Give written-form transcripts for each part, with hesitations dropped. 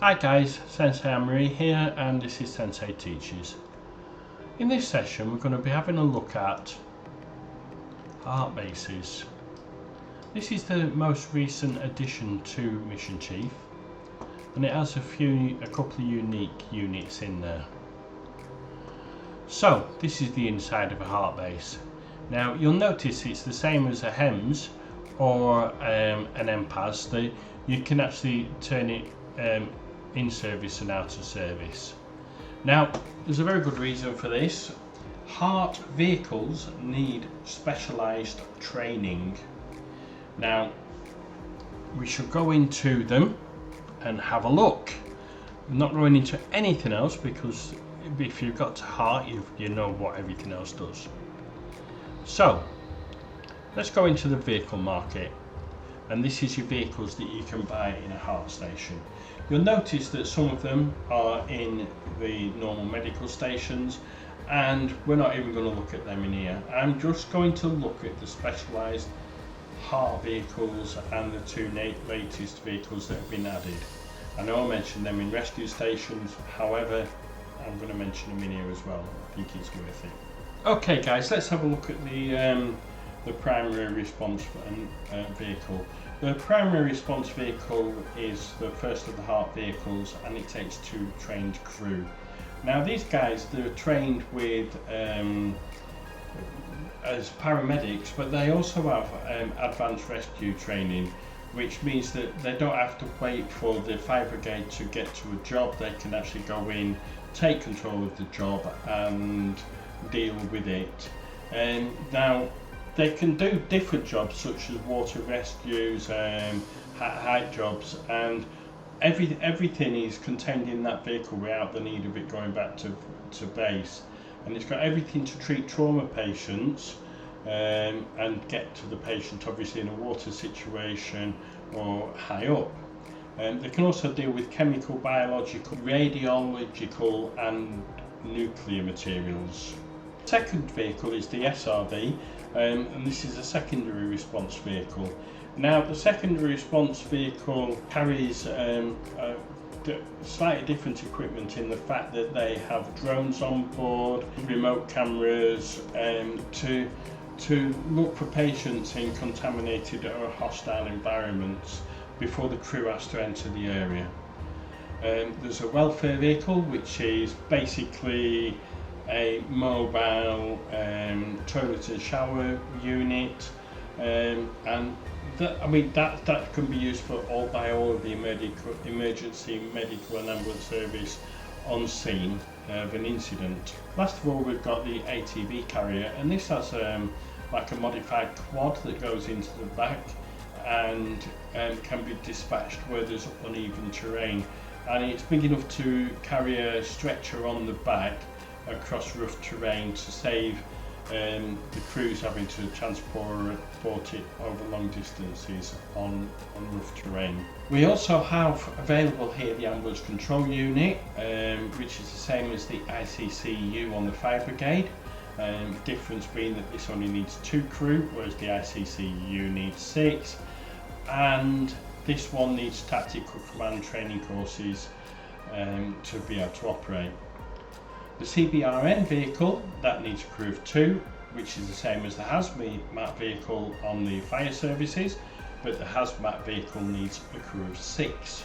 Hi guys, Sensei Amory here, and this is Sensei Teaches. In this session we're going to be having a look at heart bases. This is the most recent addition to Mission Chief, and it has a couple of unique units in there. So this is the inside of a heart base. Now you'll notice it's the same as a HEMS or an MPAS. You can actually turn it in service and out of service. Now there's a very good reason for this. Heart vehicles need specialised training. Now we should go into them and have a look. I'm not going into anything else because if you've got to heart you know what everything else does. So let's go into the vehicle market, and this is your vehicles that you can buy in a heart station. You'll notice that some of them are in the normal medical stations, and we're not even going to look at them in here. I'm just going to look at the specialised heart vehicles and the two latest vehicles that have been added. I know I mentioned them in rescue stations, however I'm going to mention them in here as well. I think it's worth it. Okay guys, let's have a look at the primary response vehicle. The primary response vehicle is the first of the heart vehicles, and it takes 2 trained crew. Now these guys, they're trained with as paramedics, but they also have advanced rescue training, which means that they don't have to wait for the fire brigade to get to a job. They can actually go in, take control of the job and deal with it. Now they can do different jobs such as water rescues, height jobs, and everything is contained in that vehicle without the need of it going back to base. And it's got everything to treat trauma patients and get to the patient obviously in a water situation or high up. They can also deal with chemical, biological, radiological and nuclear materials. Second vehicle is the SRV, and this is a secondary response vehicle. Now the secondary response vehicle carries slightly different equipment in the fact that they have drones on board, remote cameras, to look for patients in contaminated or hostile environments before the crew has to enter the area. There's a welfare vehicle, which is basically a mobile toilet and shower unit, and that can be used for all of the emergency medical and ambulance service on scene of an incident. Last of all, we've got the ATV carrier, and this has like a modified quad that goes into the back and can be dispatched where there's uneven terrain, and it's big enough to carry a stretcher on the back across rough terrain to save the crews having to transport it over long distances on rough terrain. We also have available here the ambulance control unit, which is the same as the ICCU on the fire brigade. The difference being that this only needs 2 crew, whereas the ICCU needs 6, and this one needs tactical command training courses to be able to operate. The CBRN vehicle, that needs a crew of 2, which is the same as the hazmat vehicle on the fire services, but the hazmat vehicle needs a crew of 6.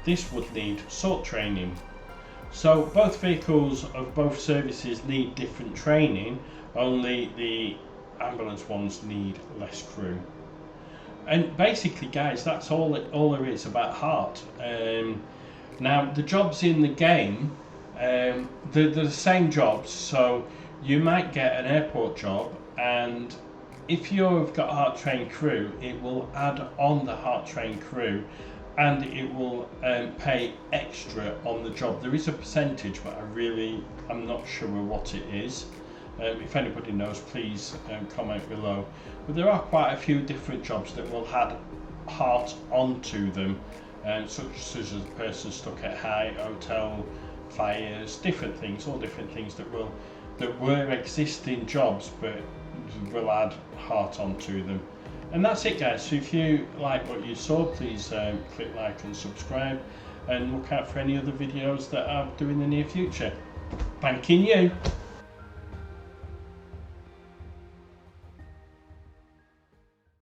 This would need SORT training. So both vehicles of both services need different training, only the ambulance ones need less crew. And basically guys, that's all there is about Hart. Now the jobs in the game, they're the same jobs, so you might get an airport job, and if you've got a Hart trained crew, it will add on the Hart trained crew, and it will pay extra on the job. There is a percentage, but I'm not sure what it is. If anybody knows, please comment below. But there are quite a few different jobs that will add Hart onto them, such as a person stuck at height, hotel, fires, all different things that were existing jobs, but will add Hart onto them. And that's it guys. So if you like what you saw, please click like and subscribe, and look out for any other videos that I'll do in the near future. Thanking you.